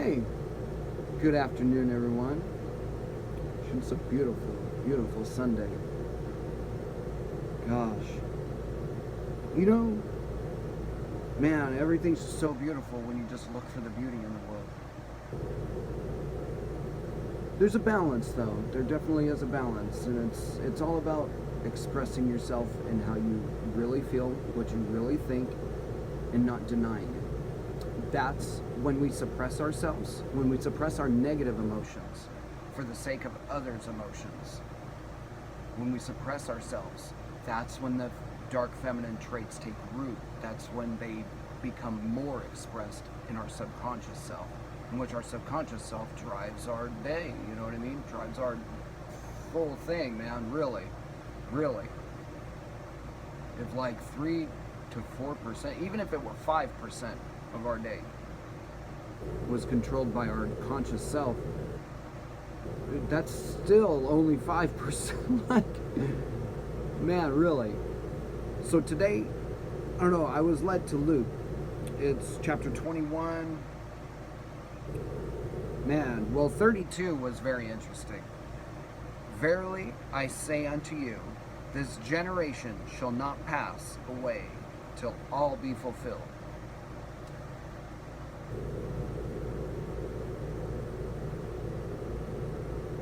Hey, good afternoon, everyone. It's a beautiful, beautiful Sunday. Gosh. You know, man, everything's so beautiful when you just look for the beauty in the world. There's a balance, though. There definitely is a balance, and it's all about expressing yourself and how you really feel, what you really think, and not denying it. That's when we suppress ourselves, when we suppress our negative emotions for the sake of others' emotions. When we suppress ourselves, that's when the dark feminine traits take root. That's when they become more expressed in our subconscious self, in which our subconscious self drives our day, you know what I mean? Drives our full thing, man, really. If like 3 to 4%, even if it were 5% of our day was controlled by our conscious self, that's still only 5%. Like, man, really. So today, I don't know, I was led to Luke. It's chapter 21. Man, well, 32 was very interesting. Verily I say unto you, this generation shall not pass away till all be fulfilled.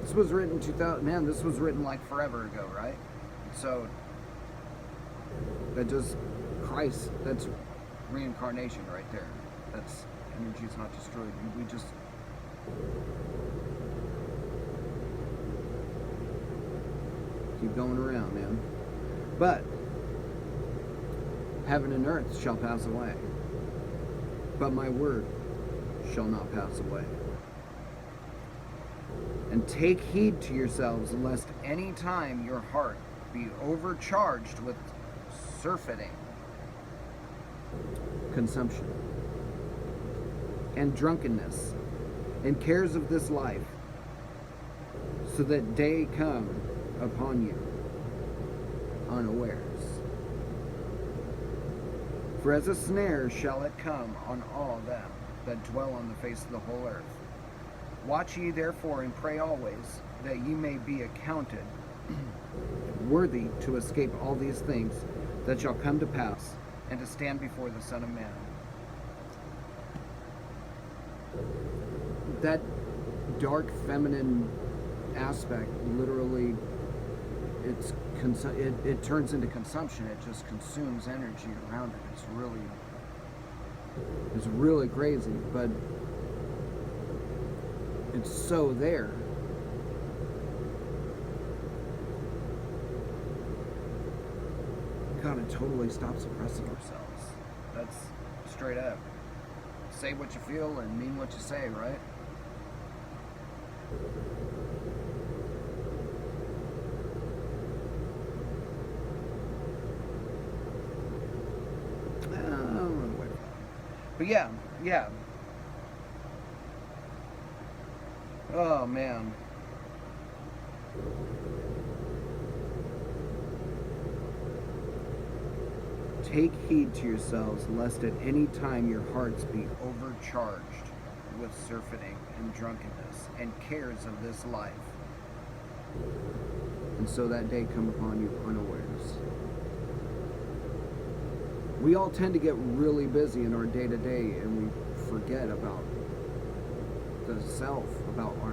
This was written 2000. Man, this was written like forever ago, right? So that just Christ. That's reincarnation right there. That's energy's not destroyed. We just keep going around, man. But heaven and earth shall pass away, but my word shall not pass away. And take heed to yourselves, lest any time your heart be overcharged with surfeiting, consumption, and drunkenness, and cares of this life, so that day come upon you unawares. For as a snare shall it come on all them that dwell on the face of the whole earth. Watch ye therefore and pray always, that ye may be accounted worthy to escape all these things that shall come to pass, and to stand before the Son of Man. That dark feminine aspect, literally, it turns into consumption. It just consumes energy around it. It's really crazy, but it's so there. Gotta totally stop suppressing ourselves. That's straight up. Say what you feel and mean what you say, right? But yeah. Oh, man. Take heed to yourselves, lest at any time your hearts be overcharged with surfeiting and drunkenness and cares of this life, and so that day come upon you unawares. We all tend to get really busy in our day-to-day, and we forget about the self, about our,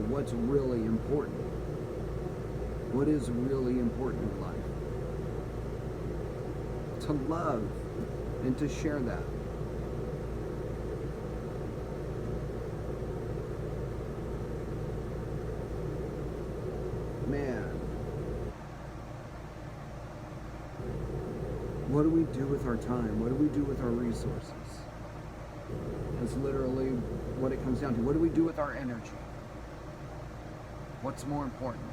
what's really important. What is really important in life? To love and to share that. Man. What do we do with our time? What do we do with our resources? That's literally what it comes down to. What do we do with our energy? What's more important?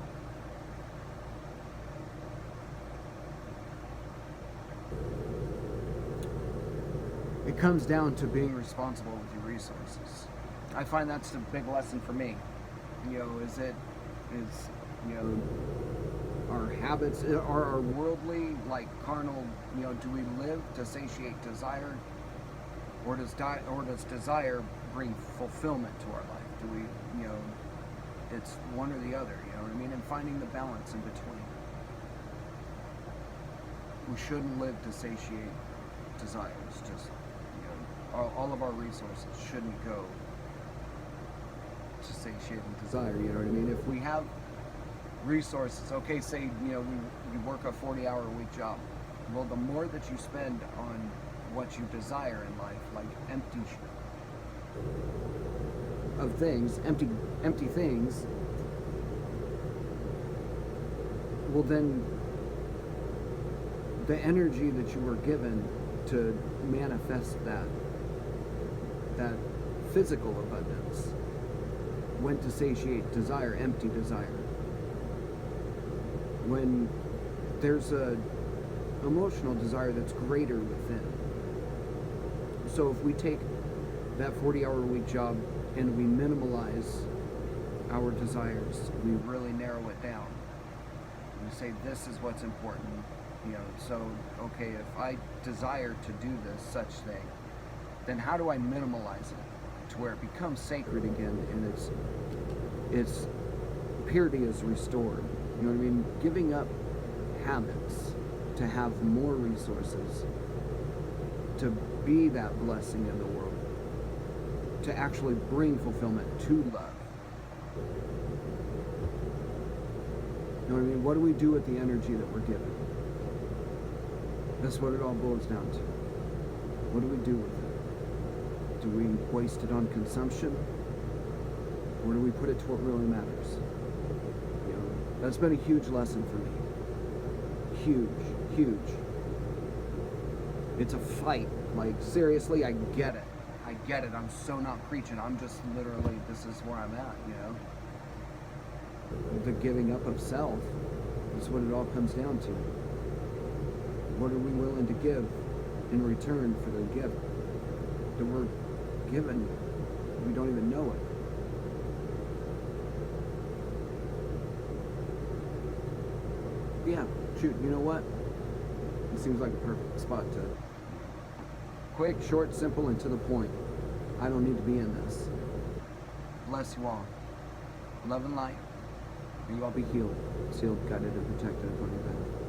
It comes down to being responsible with your resources. I find that's the big lesson for me. Our habits, are our worldly, like carnal, do we live to satiate desire? Or does desire bring fulfillment to our life? Do we, it's one or the other, you know what I mean? And finding the balance in between. We shouldn't live to satiate desires. Just, all of our resources shouldn't go to satiating desire, you know what I mean? If we have resources, okay, say, you work a 40-hour-a-week job. Well, the more that you spend on what you desire in life, like empty things, well, then the energy that you were given to manifest that physical abundance went to satiate desire, empty desire. When there's a emotional desire that's greater within. So if we take that 40-hour-a-week job and we minimalize our desires, we really narrow it down. We say this is what's important. So okay, if I desire to do this such thing, then how do I minimalize it to where it becomes sacred again and its purity is restored? You know what I mean? Giving up habits to have more resources, to be that blessing in the world, to actually bring fulfillment to love. You know what I mean? What do we do with the energy that we're given? That's what it all boils down to. What do we do with it? Do we waste it on consumption? Or do we put it to what really matters? That's been a huge lesson for me. Huge. It's a fight. Like, seriously, I get it. I'm so not preaching. I'm just literally, this is where I'm at, The giving up of self is what it all comes down to. What are we willing to give in return for the gift that we're given? We don't even know it. Yeah, shoot, you know what? It seems like a perfect spot to... Quick, short, simple, and to the point. I don't need to be in this. Bless you all. Love and light. May you all be healed, sealed, guided, and protected upon your path.